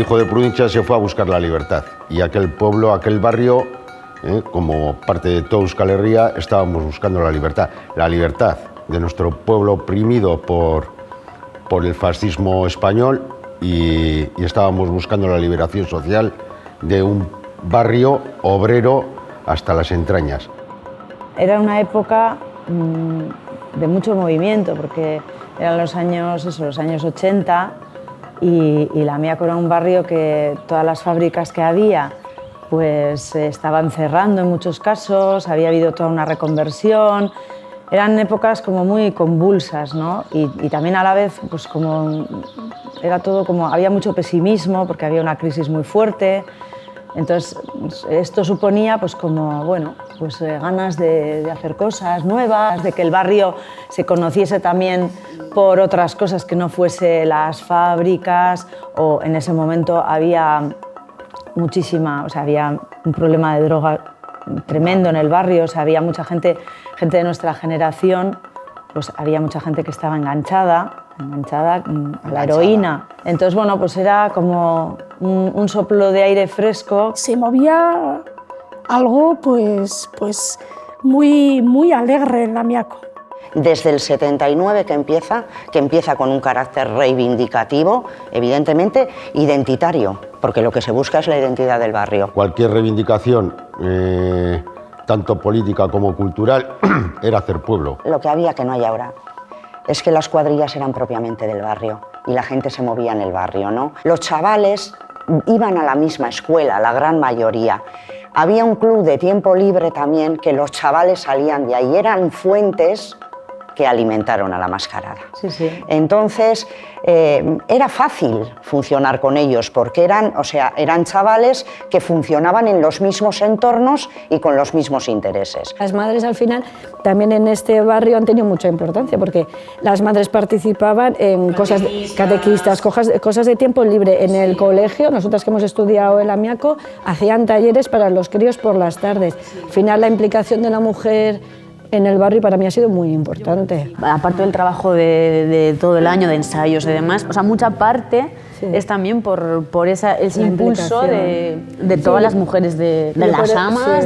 hijo de provincia se fue a buscar la libertad y aquel pueblo, aquel barrio, como parte de toda Euskal Herria, estábamos buscando la libertad de nuestro pueblo oprimido por el fascismo español y estábamos buscando la liberación social de un barrio obrero hasta las entrañas. Era una época de mucho movimiento porque eran los años 80 y Lamiako era un barrio que todas las fábricas que había pues se estaban cerrando en muchos casos, había habido toda una reconversión. Eran épocas como muy convulsas, ¿no? Y también a la vez pues como era todo como había mucho pesimismo porque había una crisis muy fuerte. Entonces esto suponía pues como bueno, pues ganas de hacer cosas nuevas, de que el barrio se conociese también por otras cosas que no fuese las fábricas, o en ese momento había muchísima, o sea, había un problema de droga tremendo en el barrio, o sea, había mucha gente de nuestra generación, pues había mucha gente que estaba enganchada a la heroína. Entonces, bueno, pues era como un soplo de aire fresco. Se movía algo pues muy alegre en Lamiako. Desde el 79 que empieza con un carácter reivindicativo, evidentemente identitario, porque lo que se busca es la identidad del barrio. Cualquier reivindicación, tanto política como cultural, era hacer pueblo. Lo que había que no hay ahora es que las cuadrillas eran propiamente del barrio y la gente se movía en el barrio, ¿no? Los chavales iban a la misma escuela, la gran mayoría. Había un club de tiempo libre también que los chavales salían de ahí, eran fuentes que alimentaron a la mascarada. Sí, sí. Entonces, era fácil funcionar con ellos porque eran chavales que funcionaban en los mismos entornos y con los mismos intereses. Las madres al final también en este barrio han tenido mucha importancia porque las madres participaban en catequistas, cosas de tiempo libre. En el colegio, nosotras que hemos estudiado en Lamiako, hacían talleres para los críos por las tardes. Al final la implicación de la mujer en el barrio para mí ha sido muy importante. Aparte del trabajo de todo el año, de ensayos y demás, o sea, mucha parte es también por ese impulso de todas las mujeres, de las amas.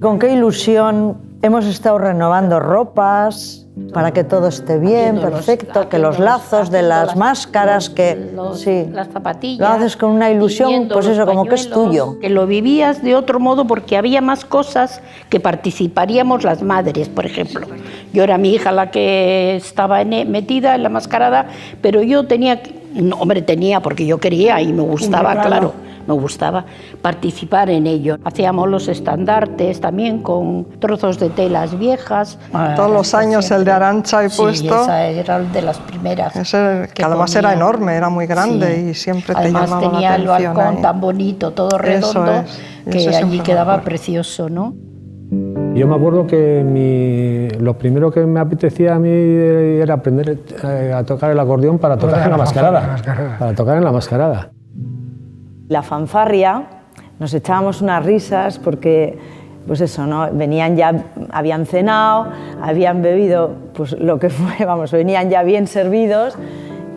Con qué ilusión hemos estado renovando ropas para que todo esté bien, perfecto, que los lazos de las máscaras, las zapatillas, lo haces con una ilusión, pues eso, como que es tuyo. Que lo vivías de otro modo porque había más cosas que participaríamos las madres, por ejemplo. Yo era mi hija la que estaba metida en la mascarada, pero yo tenía porque yo quería y me gustaba, claro. Me gustaba participar en ello. Hacíamos los estandartes también con trozos de telas viejas. Todos los años el de Arantxa he puesto. Sí, esa era de las primeras. Que además era enorme, era muy grande y siempre te llamaba la atención. Además tenía el balcón tan bonito, todo redondo, que allí quedaba precioso, ¿no? Yo me acuerdo que lo primero que me apetecía a mí era aprender a tocar el acordeón para tocar en la mascarada. Para tocar en la mascarada. La fanfarria, nos echábamos unas risas porque, pues eso, ¿no? Venían ya, habían cenado, habían bebido, pues lo que fue, vamos, venían ya bien servidos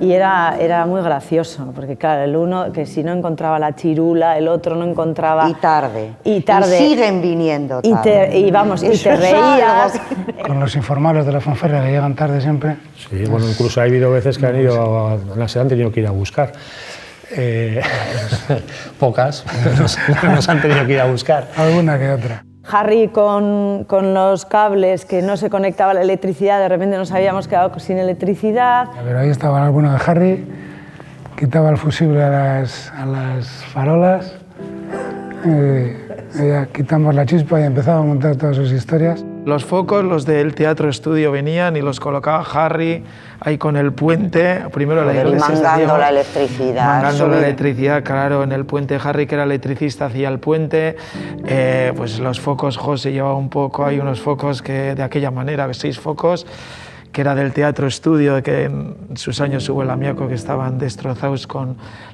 y era muy gracioso, porque claro, el uno que si no encontraba la chirula, el otro no encontraba... Y tarde. Y siguen viniendo tarde. Y te reías. Con los informales de la fanfarria que llegan tarde siempre. Sí, bueno, incluso ha habido veces que se han tenido que ir a buscar. Pocas, pero nos han tenido que ir a buscar. Alguna que otra. Harry con los cables que no se conectaba a la electricidad, de repente nos habíamos quedado sin electricidad. Pero ahí estaba alguno de Harry, quitaba el fusible a las farolas, ya quitamos la chispa y empezaba a montar todas sus historias. Los focos, los del teatro estudio venían y los colocaba Harry ahí con el puente, primero la iglesia. Mangando la electricidad. Mangando la electricidad, claro, en el puente. Harry, que era electricista, hacía el puente. Pues los focos, José llevaba un poco, hay unos focos que de aquella manera, 6 focos, que era del teatro estudio, que en sus años hubo el Lamiako, que estaban destrozados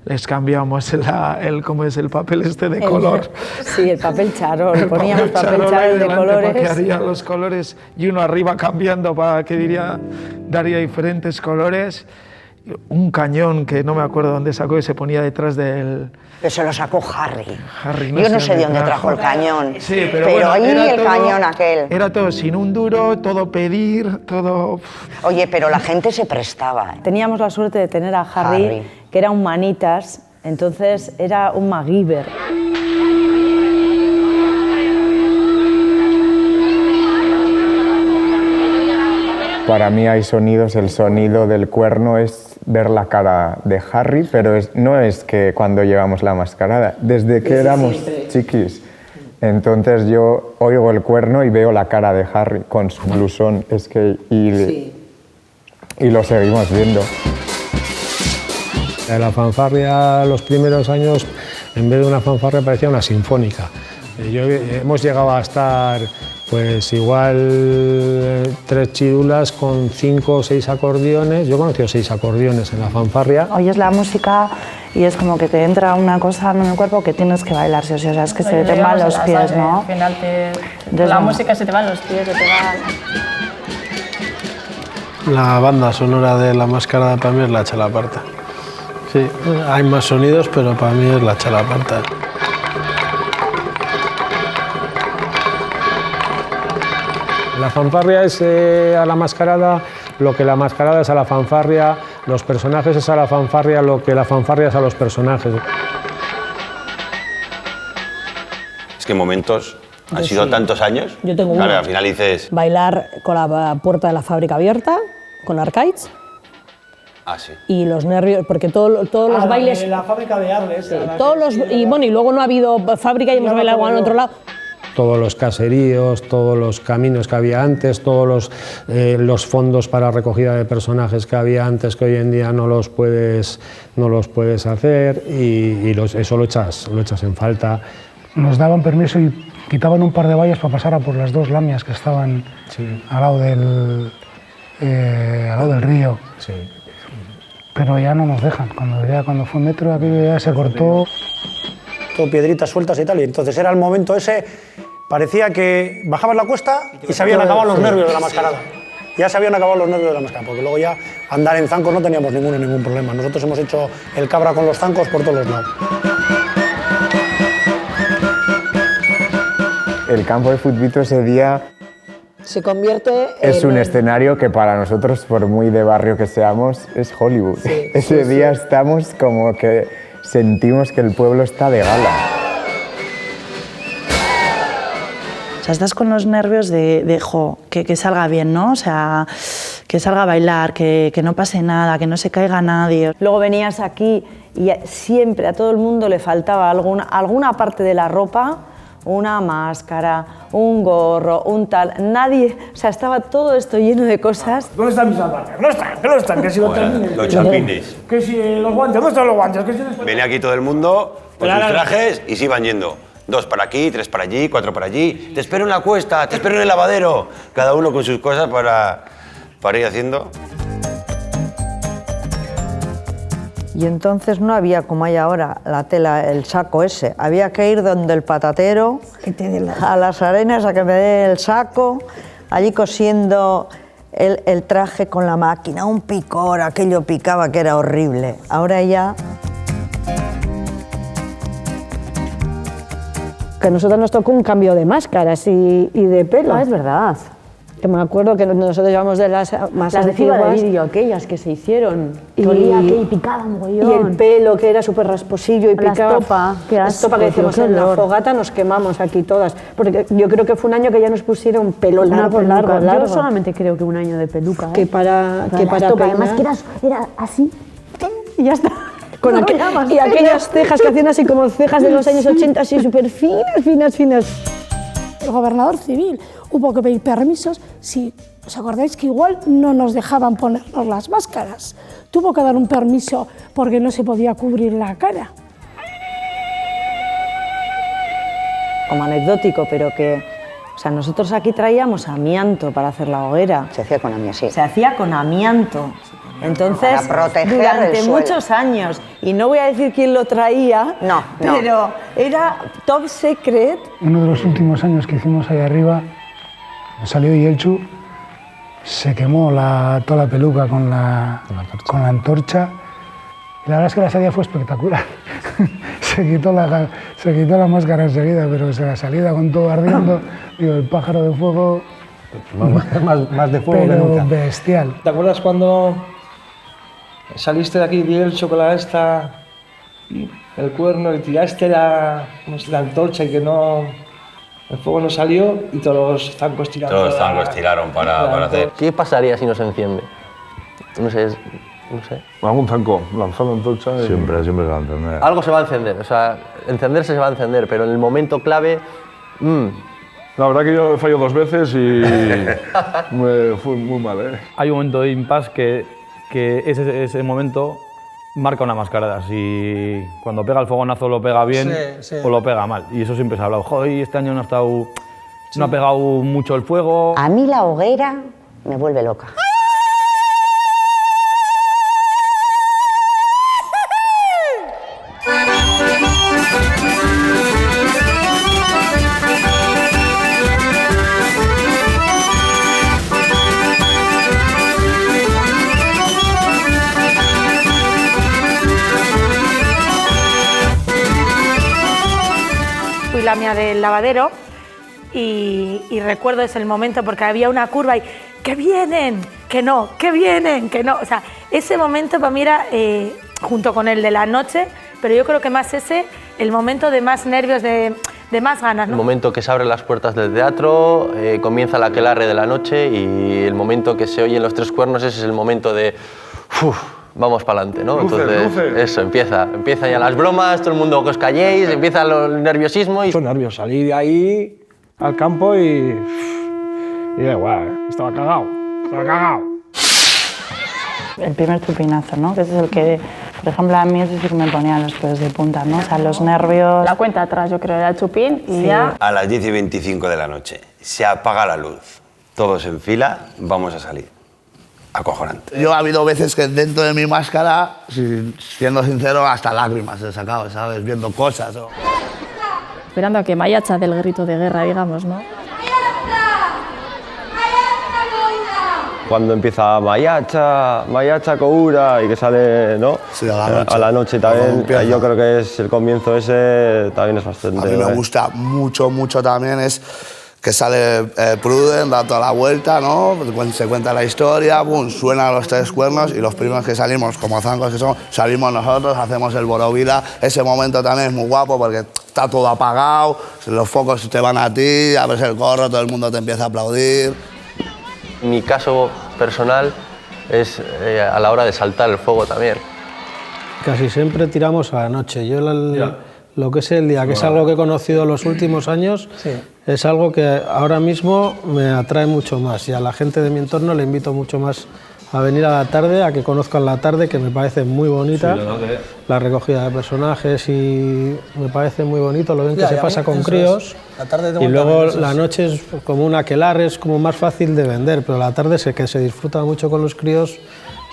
les cambiamos ¿cómo es el papel de color? Sí, el papel charol, poníamos papel charol de colores. Para que haría los colores y uno arriba cambiando para que daría diferentes colores. un cañón que no me acuerdo dónde sacó y se ponía detrás del... Pero se lo sacó Harry. Harry Yo no sé de dónde trajo el cañón. Sí, pero bueno, ahí el todo, cañón aquel. Era todo sin un duro, todo pedir, todo... Oye, pero la gente se prestaba. Teníamos la suerte de tener a Harry, que era un manitas, entonces era un MacGyver. Para mí hay sonidos, el sonido del cuerno es ver la cara de Harry, pero no es que cuando llevamos la mascarada, desde que éramos chiquis. Entonces yo oigo el cuerno y veo la cara de Harry con su blusón, y lo seguimos viendo. En la fanfarria, los primeros años, en vez de una fanfarria parecía una sinfónica. Hemos llegado a estar pues igual 3 chirulas con 5 o 6 acordeones. Yo he conocido 6 acordeones en la fanfarria. Oyes la música y es como que te entra una cosa en el cuerpo que tienes que bailar, sí o sí, o sea, es que se te van los pies, ¿no? Al final la música se te van los pies, se te va... La banda sonora de La Mascarada para mí es la chalaparta. Sí, hay más sonidos, pero para mí es la chalaparta. La fanfarria es a la mascarada lo que la mascarada es a la fanfarria, los personajes es a la fanfarria lo que la fanfarria es a los personajes. Es que momentos, han sido tantos años. Yo tengo claro, uno. al final dices... Bailar con la puerta de la fábrica abierta, con arcades. Ah, sí. Y los nervios, porque todos los bailes... En la fábrica de Arles. Sí, y bueno, y luego no ha habido fábrica y hemos bailado en otro lado. Todos los caseríos, todos los caminos que había antes, todos los fondos para recogida de personajes que había antes, que hoy en día no los puedes hacer, y eso lo echas en falta. Nos daban permiso y quitaban un par de vallas para pasar a por las 2 lamias que estaban al lado del río. Sí. Pero ya no nos dejan. Cuando fue metro, aquello ya se cortó. Todo piedritas sueltas y tal, y entonces era el momento ese, parecía que bajabas la cuesta y se habían acabado los nervios de la mascarada. Ya se habían acabado los nervios de la mascarada, porque luego ya andar en zancos no teníamos ningún problema. Nosotros hemos hecho el cabra con los zancos por todos los lados. El campo de futbito ese día Se convierte es un escenario que para nosotros, por muy de barrio que seamos, es Hollywood. Sí, ese día estamos como que sentimos que el pueblo está de gala. O sea, estás con los nervios de que salga bien, ¿no? O sea, que salga a bailar, que no pase nada, que no se caiga nadie. Luego venías aquí y siempre a todo el mundo le faltaba alguna parte de la ropa, una máscara, un gorro, un tal. Nadie, o sea, estaba todo esto lleno de cosas. ¿Dónde están mis albarcas? No están, que si los termines. Los chapines. Que si los guantes, ¿dónde están los guantes? Que si Viene aquí todo el mundo con Claro. sus trajes y se iban yendo. 2 para aquí, 3 para allí, 4 para allí. Te espero en la cuesta, te espero en el lavadero. Cada uno con sus cosas para ir haciendo. Y entonces no había, como hay ahora, la tela, el saco ese. Había que ir donde el patatero, a las arenas, a que me dé el saco, allí cosiendo el traje con la máquina, un picor, aquello picaba que era horrible. Ahora ya... Que a nosotros nos tocó un cambio de máscaras y de pelo. Ah, es verdad. Que me acuerdo que nosotros llevamos de las más Las de fibra de antiguas. vidrio, aquellas que se hicieron. Y- Olía aquello y picaba mogollón. Y el pelo, que era súper rasposillo y La picaba. estopa, qué La asco, estopa que decíamos, qué en la olor. fogata nos quemamos aquí todas. Porque yo creo que fue un año que ya nos pusieron pelo Una largo, peluca. largo, largo. Yo solamente creo que un año de peluca. Que para la estopa, además que peinar. era así. Y ya está. Con No aqu- había más y pelo. aquellas cejas que hacían así como cejas de los años 80, así súper finas. El gobernador civil hubo que pedir permisos. Si os acordáis que igual no nos dejaban ponernos las máscaras. Tuvo que dar un permiso porque no se podía cubrir la cara. Como anecdótico, pero que... O sea, nosotros aquí traíamos amianto para hacer la hoguera. Se hacía con amianto, sí. Se hacía con amianto. Entonces, Para proteger durante el suelo. muchos años, y no voy a decir quién lo traía, No. pero era top secret. Uno de los últimos años que hicimos ahí arriba, salió Yelchu se quemó toda la peluca con la antorcha. Y la verdad es que la salida fue espectacular. se quitó la máscara enseguida, pero la salida con todo ardiendo, digo, el pájaro de fuego... más de fuego pero que nunca. Bestial. ¿Te acuerdas cuando saliste de aquí, vi el chocolate el cuerno y tiraste la antorcha y que el fuego no salió y todos los zancos tiraron? Todos los zancos tiraron para hacer... ¿Qué pasaría si no se enciende? No sé. Algún zanco, lanzando antorcha y... Siempre se va a encender. Algo se va a encender, o sea, encenderse se va a encender, pero en el momento clave... La verdad que yo he fallado 2 veces y me fue muy mal, ¿eh? Hay un momento de impasse que ese momento marca una mascarada. Si cuando pega el fogonazo lo pega bien o lo pega mal. Y eso siempre se ha hablado. Joder, este año no ha pegado mucho el fuego. A mí la hoguera me vuelve loca. La mía del lavadero y recuerdo ese momento porque había una curva y ¡que vienen! ¡Que no! ¡Que vienen! ¡Que no! O sea, ese momento para mí era junto con el de la noche, pero yo creo que más el momento de más nervios, de más ganas, ¿no? El momento que se abren las puertas del teatro, comienza la aquelarre de la noche y el momento que se oyen los 3 cuernos, ese es el momento de... vamos para adelante, ¿no? Entonces, eso, empiezan ya las bromas, todo el mundo que os calléis, empieza el nerviosismo y... Son nervios, salí de ahí al campo y da igual, estaba cagado. El primer chupinazo, ¿no? Que ese es el que, por ejemplo, a mí ese sí que me ponía los pelos de punta, ¿no? O sea, los nervios... La cuenta atrás, yo creo, era el chupín y ya... A las 10:25 de la noche, se apaga la luz, todos en fila, vamos a salir. Acojonante. Yo ha habido veces que dentro de mi máscara, siendo sincero, hasta lágrimas he sacado, ¿sabes? Viendo cosas. Esperando a que Maiatza del grito de guerra, digamos, ¿no? Cuando empieza Maiatza Koura y que sale, ¿no? Sí, a la noche también, yo creo que es el comienzo ese, también es bastante... A mí me gusta mucho también es que sale Pruden, da toda la vuelta, ¿no? Se cuenta la historia, boom, suenan los 3 cuernos y los primeros que salimos, como zancos que somos, salimos nosotros, hacemos el borovila. Ese momento también es muy guapo porque está todo apagado, los focos te van a ti, abres el gorro, todo el mundo te empieza a aplaudir. Mi caso personal es a la hora de saltar el fuego también. Casi siempre tiramos a la noche. Yo lo que es el día, que es algo que he conocido los últimos años, es algo que ahora mismo me atrae mucho más y a la gente de mi entorno le invito mucho más a venir a la tarde, a que conozcan la tarde, que me parece muy bonita, la recogida de personajes y me parece muy bonito, lo bien que se pasa con críos. Y luego la noche es como un aquelarre, es como más fácil de vender, pero la tarde que se disfruta mucho con los críos.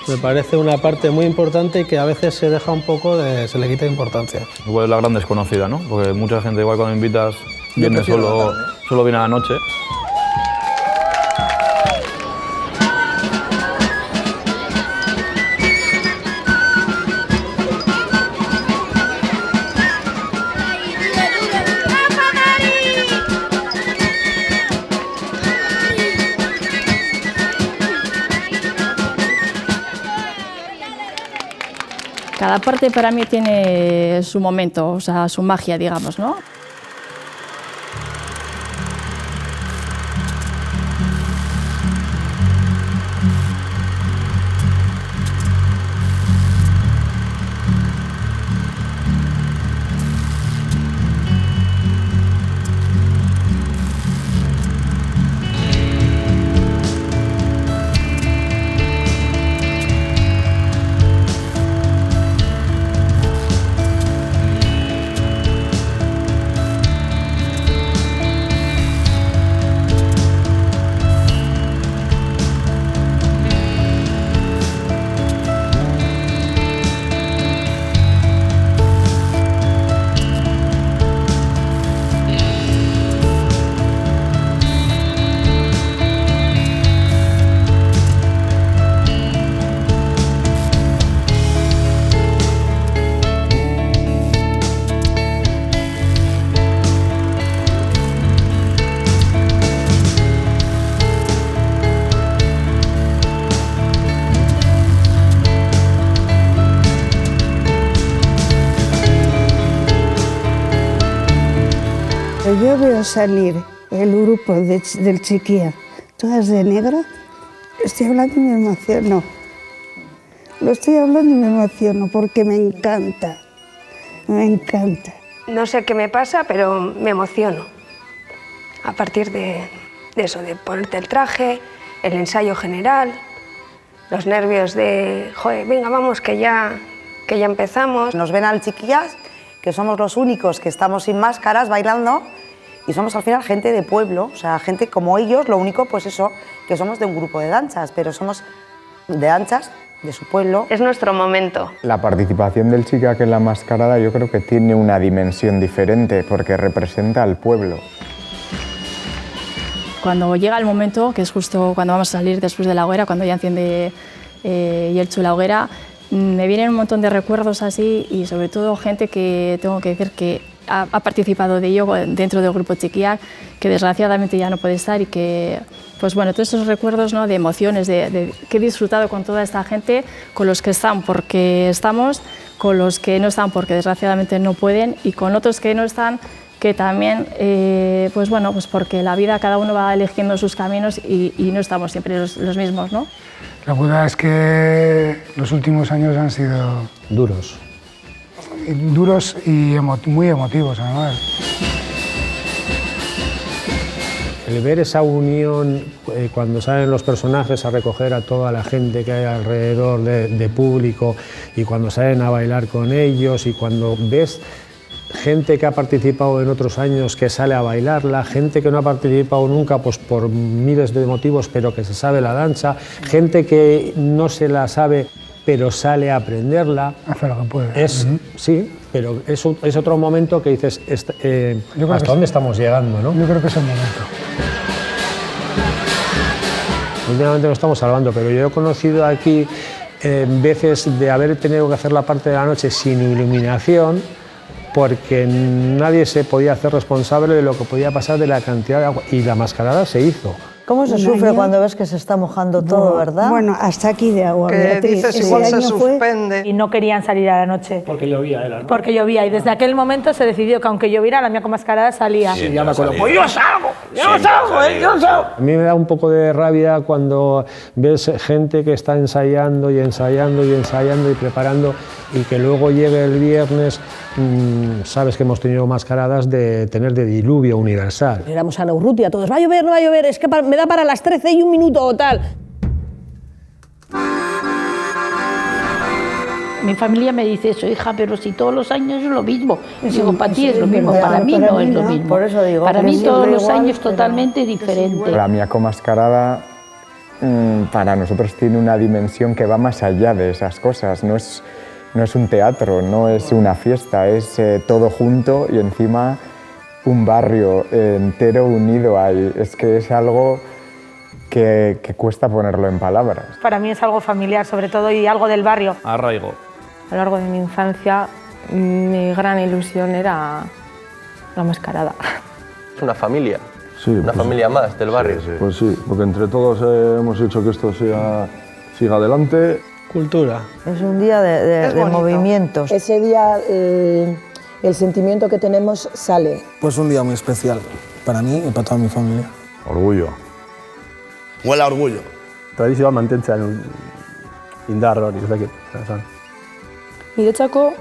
Me parece una parte muy importante y que a veces se deja un poco, se le quita importancia. Igual es la gran desconocida, ¿no? Porque mucha gente igual cuando invitas viene solo viene a la noche. Cada parte para mí tiene su momento, o sea, su magia, digamos, ¿no? yo veo salir el grupo del Chiquía, todas de negro, estoy hablando y me emociono. Lo estoy hablando y me emociono porque me encanta, me encanta. No sé qué me pasa, pero me emociono. A partir de eso, de ponerte el traje, el ensayo general, los nervios de, joder, venga, vamos, que ya empezamos. Nos ven al Chiquillas, que somos los únicos que estamos sin máscaras bailando, y somos al final gente de pueblo, o sea, gente como ellos, lo único, pues eso, que somos de un grupo de danzas, pero somos de danzas de su pueblo. Es nuestro momento. La participación del Chiquiac en la mascarada yo creo que tiene una dimensión diferente porque representa al pueblo. Cuando llega el momento, que es justo cuando vamos a salir después de la hoguera, cuando ya enciende Yeltsu la hoguera, me vienen un montón de recuerdos así y sobre todo gente que tengo que decir que ha participado de ello dentro del grupo Chiquiac, que desgraciadamente ya no puede estar y que, pues bueno, todos esos recuerdos, ¿no?, de emociones, de que he disfrutado con toda esta gente, con los que están porque estamos, con los que no están porque desgraciadamente no pueden y con otros que no están que también, pues bueno, pues porque la vida cada uno va eligiendo sus caminos y no estamos siempre los mismos, ¿no? La verdad es que los últimos años han sido duros. Duros y muy emotivos, además. El ver esa unión cuando salen los personajes a recoger a toda la gente que hay alrededor de público y cuando salen a bailar con ellos y cuando ves gente que ha participado en otros años que sale a bailarla, gente que no ha participado nunca pues por miles de motivos pero que se sabe la danza, gente que no se la sabe pero sale a aprenderla. Hace lo que puede. Sí, pero es otro momento que dices, ¿hasta dónde estamos llegando, no? Yo creo que es el momento. Últimamente nos estamos salvando, pero yo he conocido aquí veces de haber tenido que hacer la parte de la noche sin iluminación porque nadie se podía hacer responsable de lo que podía pasar de la cantidad de agua y la mascarada se hizo. ¿Cómo se sufre cuando ves que se está mojando todo, verdad? Bueno, hasta aquí de agua. Que Beatriz. dices igual se suspende. Y no querían salir a la noche. Porque llovía, era, ¿no? Porque llovía, y desde aquel momento se decidió que aunque lloviera, la mía con mascarada salía. Sí, ya me acuerdo. Pues yo salgo, yo salgo. A mí me da un poco de rabia cuando ves gente que está ensayando y ensayando y ensayando y preparando y que luego llegue el viernes, sabes que hemos tenido mascaradas de tener de diluvio universal. Éramos a la Urrutia todos, va a llover, no va a llover, es que me da para las 13 y un minuto o tal. Mi familia me dice eso, hija, pero si todos los años es lo mismo. Digo, para ti es lo mismo, para mí no es lo mismo. Por eso digo, para mí todos los igual, años totalmente diferente. La Miaco Mascarada para nosotros tiene una dimensión que va más allá de esas cosas. No es un teatro, no es una fiesta, es todo junto y encima un barrio entero unido ahí. Es que es algo que cuesta ponerlo en palabras. Para mí es algo familiar, sobre todo, y algo del barrio. Arraigo. A lo largo de mi infancia, mi gran ilusión era la mascarada. Es una familia, Sí, una familia más del barrio. Pues sí, porque entre todos hemos hecho que esto siga adelante. Cultura. Es un día de movimientos. Ese día el sentimiento que tenemos sale. Pues un día muy especial para mí y para toda mi familia. Orgullo. Huele a orgullo. Tradizioa mantentzen indar hori, ez dakit. Niretzako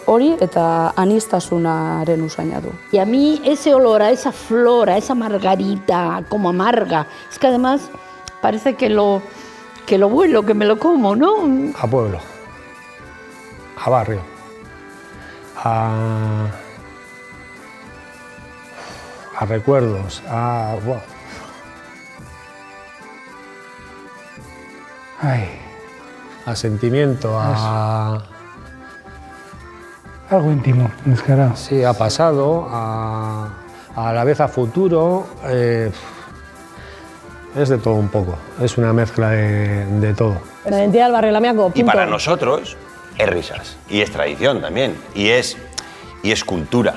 hori eta anistasunaren usaina du. Y a mí ese olor a esa flor, a esa margarita, como amarga, es que además parece que lo vuelo, que me lo como, ¿no? A pueblo, a barrio, a recuerdos, wow. A sentimiento, a... Algo íntimo, descarado. Sí, a pasado, a la vez a futuro. Es de todo un poco, es una mezcla de todo. La identidad del barrio, la Miaco, Y para nosotros es risas, y es tradición también, y es cultura,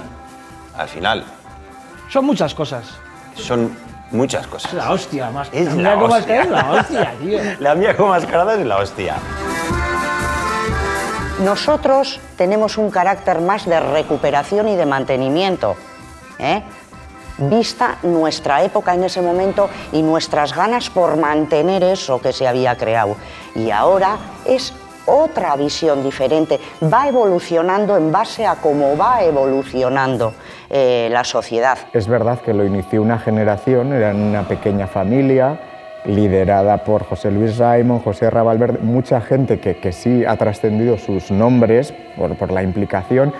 al final. Son muchas cosas. Son muchas cosas. Es la hostia, más. Es la la Miaco hostia. Mascarada es la hostia, tío. La Miaco Mascarada es la hostia. Nosotros tenemos un carácter más de recuperación y de mantenimiento, ¿eh? vista nuestra época en ese momento y nuestras ganas por mantener eso que se había creado. Y ahora es otra visión diferente, va evolucionando en base a cómo va evolucionando la sociedad. Es verdad que lo inició una generación, era una pequeña familia, liderada por José Luis Raimon, José Ravalverde, mucha gente que sí ha trascendido sus nombres por la implicación,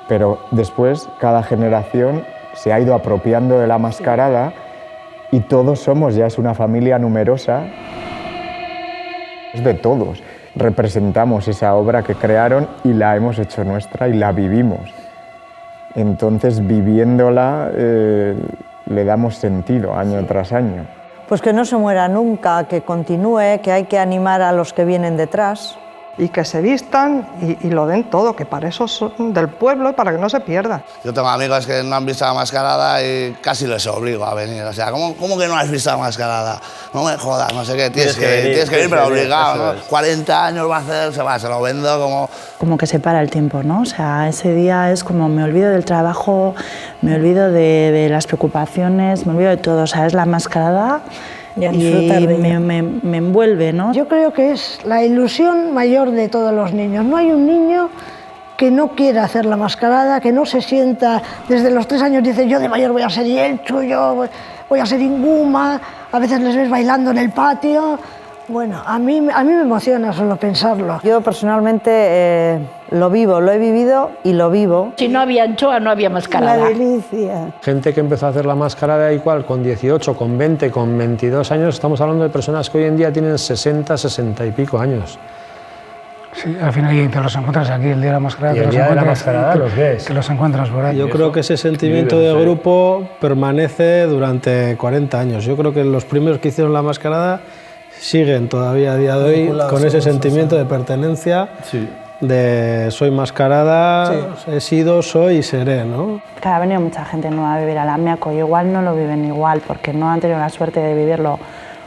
pero después cada generación se ha ido apropiando de la mascarada y todos somos, ya es una familia numerosa, es de todos. Representamos esa obra que crearon y la hemos hecho nuestra y la vivimos. Entonces, viviéndola, le damos sentido año tras año. Pues que no se muera nunca, que continúe, que hay que animar a los que vienen detrás. Y que se vistan y lo den todo, que para eso son del pueblo y para que no se pierda. Yo tengo amigos que no han visto la mascarada y casi les obligo a venir. O sea, ¿cómo que no has visto la mascarada? No me jodas, no sé qué, tienes que ir, pero obligado, ¿no? 40 años va a hacer, se lo vendo como... Como que se para el tiempo, ¿no? O sea, ese día es como me olvido del trabajo, me olvido de las preocupaciones, me olvido de todo. O sea, es la mascarada y me envuelve, ¿no? Yo creo que es la ilusión mayor de todos los niños. No hay un niño que no quiera hacer la mascarada, que no se sienta, desde los 3 años dice yo de mayor voy a ser Yelchu, yo voy a ser Inguma, a veces les ves bailando en el patio. Bueno, a mí me emociona solo pensarlo. Yo personalmente lo vivo, lo he vivido y lo vivo. Si no había anchoa, no había mascarada. La delicia. Gente que empezó a hacer la mascarada igual con 18, con 20, con 22 años, estamos hablando de personas que hoy en día tienen 60, 60 y pico años. Sí, al final te los encuentras aquí el día de la mascarada. Y el día de la mascarada los ves. Que los encuentras por ahí. Yo creo que ese sentimiento de grupo permanece durante 40 años. Yo creo que los primeros que hicieron la mascarada siguen todavía a día de hoy con ese sentimiento de pertenencia, de soy mascarada, he sido, soy y seré, ¿no? Ha venido mucha gente nueva a vivir al Amiaco y igual no lo viven igual porque no han tenido la suerte de vivirlo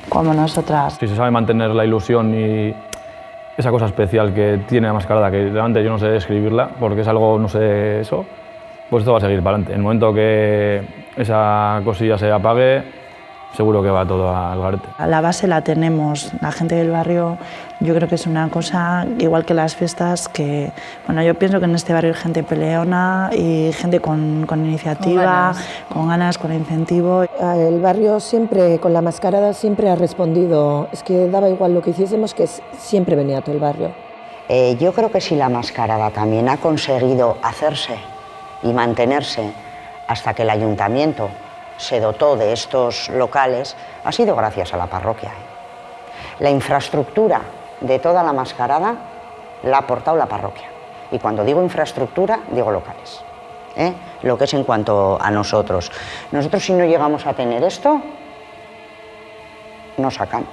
como nosotras. Si se sabe mantener la ilusión y esa cosa especial que tiene la mascarada, que realmente yo no sé describirla porque es algo, no sé eso, pues esto va a seguir para adelante. En el momento que esa cosilla se apague, seguro que va todo al garete. La base la tenemos, la gente del barrio, yo creo que es una cosa, igual que las fiestas, que bueno, yo pienso que en este barrio hay gente peleona y gente con iniciativa, con ganas, con incentivo. El barrio siempre, con la mascarada, siempre ha respondido, es que daba igual lo que hiciésemos, que siempre venía todo el barrio. Yo creo que si la mascarada también ha conseguido hacerse y mantenerse hasta que el ayuntamiento se dotó de estos locales, ha sido gracias a la parroquia. La infraestructura de toda la mascarada la ha aportado la parroquia. Y cuando digo infraestructura, digo locales. Lo que es en cuanto a nosotros. Nosotros si no llegamos a tener esto, no sacamos.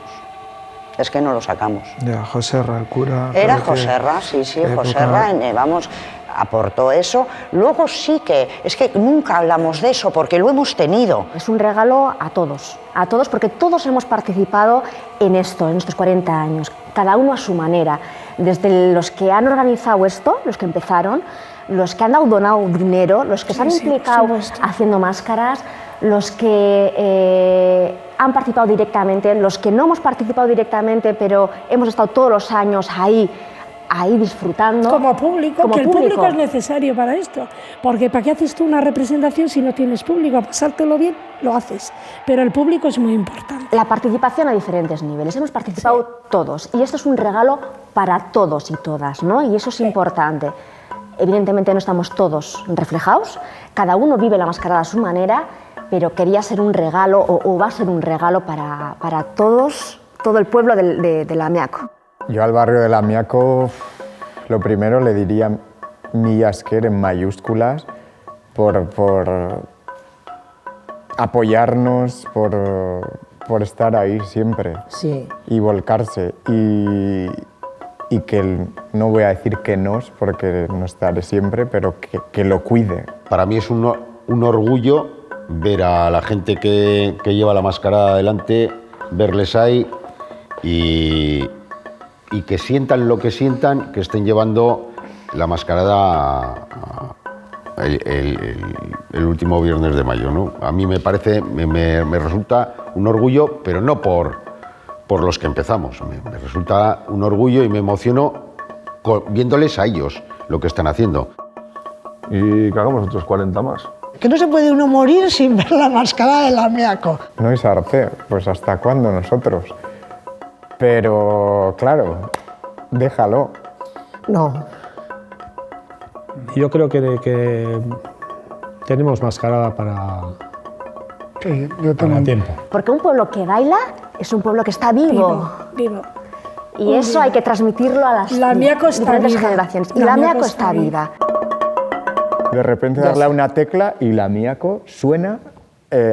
Es que no lo sacamos. Ya, Joserra, el cura... Era Joserra, sí, Joserra, vamos... aportó eso. Luego sí que, es que nunca hablamos de eso porque lo hemos tenido. Es un regalo a todos porque todos hemos participado en esto, en estos 40 años, cada uno a su manera. Desde los que han organizado esto, los que empezaron, los que han donado dinero, los que se han implicado haciendo máscaras, los que han participado directamente, los que no hemos participado directamente, pero hemos estado todos los años ahí disfrutando. Como público, el público es necesario para esto, porque ¿para qué haces tú una representación si no tienes público? A pasártelo bien, lo haces, pero el público es muy importante. La participación a diferentes niveles, hemos participado todos, y esto es un regalo para todos y todas, ¿no? Y eso es importante. Evidentemente no estamos todos reflejados, cada uno vive la mascarada a su manera, pero quería ser un regalo, o va a ser un regalo para todos, todo el pueblo del Amiaco. Yo al barrio del Amiaco, lo primero le diría mila esker en mayúsculas por apoyarnos, por estar ahí siempre y volcarse. Y que no voy a decir que nos, porque no estaré siempre, pero que lo cuide. Para mí es un orgullo ver a la gente que lleva la mascarada adelante, verles ahí y que sientan lo que sientan, que estén llevando la mascarada el último viernes de mayo, ¿no? A mí me parece, me resulta un orgullo, pero no por los que empezamos. Me resulta un orgullo y me emociono viéndoles a ellos lo que están haciendo. Y que hagamos otros 40 más. Que no se puede uno morir sin ver la mascarada del Lamiaco. No es arte, pues ¿hasta cuándo nosotros? Pero, claro, déjalo. No. Yo creo que tenemos mascarada para, Sí, yo tengo para tiempo. Porque un pueblo que baila es un pueblo que está vivo. Vivo. Y eso hay que transmitirlo a las Lamiaco está diferentes viva. generaciones. Y Lamiaco Lamiaco está está viva. De repente darle a una tecla y Lamiaco suena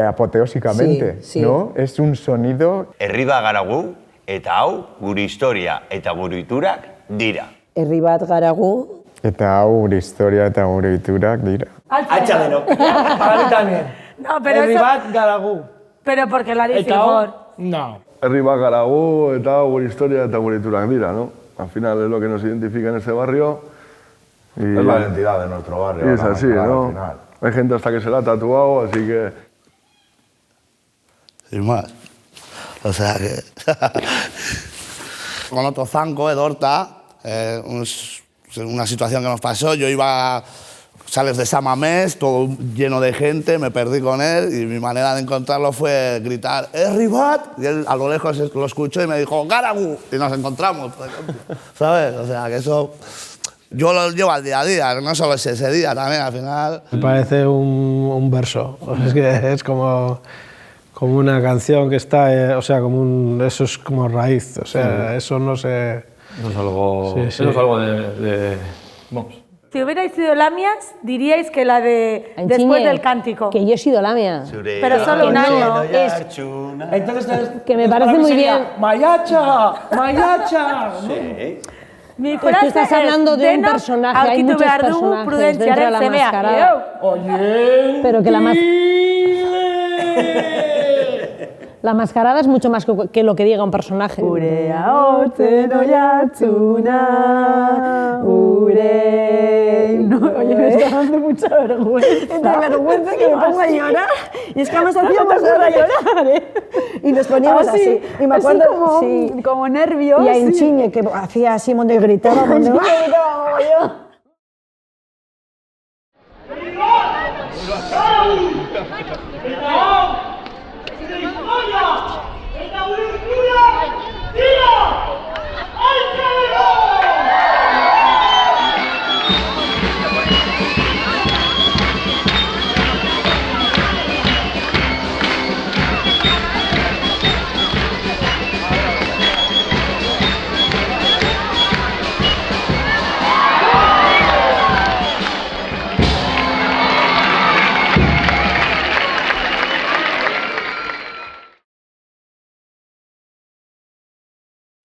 apoteósicamente, Sí, sí. ¿no? Es un sonido... Herriba garagu, eta hau, gure historia eta gure iturak dira. Herri bat garagu. Eta hau gure historia eta gure iturak dira. Échamelo. Para mí también. No, pero El eso... ribat garagu. Pero porque la dice Eta hau, mejor. no. Herri bat garagu eta gure historia eta gure iturak dira, ¿no? Al final es lo que nos identifica en este barrio. Y Es la identidad de nuestro barrio. Y es la así, mascarada, ¿no? al final. Hay gente hasta que se la ha tatuado, así que... Sin más. O sea que... Con otro zanco, Edorta, una situación que nos pasó, yo iba... Sales de Samamés, todo lleno de gente, me perdí con él y mi manera de encontrarlo fue gritar ¡Herribat! Y él a lo lejos lo escuchó y me dijo ¡Garagu! Y nos encontramos, por ejemplo. ¿Sabes? O sea que eso... Yo lo llevo al día a día, no solo es ese día, también al final... Me parece un verso, es que es como una canción que está, o sea, eso es como raíz, o sea, eso no se... Eso es algo, Sí, sí. Eso es algo de... Vamos. Si hubierais sido lamias, diríais que la de después del cántico. Que yo he sido lamia. Pero solo un año. Entonces, Que me parece muy bien. ¡Mayacha! ¡Mayacha! Sí. Mi Pues tú estás hablando de un Dena, personaje, hay muchos aurkitu behar du personajes Prudentziaren dentro de la semea. mascarada. Oye. Pero que la mascarada es mucho más que lo que diga un personaje. Urea otzen oiartzuna, Oye, me está dando mucha vergüenza. Entre vergüenza que me pongo a llorar. Y es que nos hacíamos a llorar, ¿eh? Y nos poníamos así. Y me acuerdo, como nervios. Y a Inchiñe, que hacía así, donde gritaba, donde yo.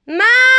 ¡Más!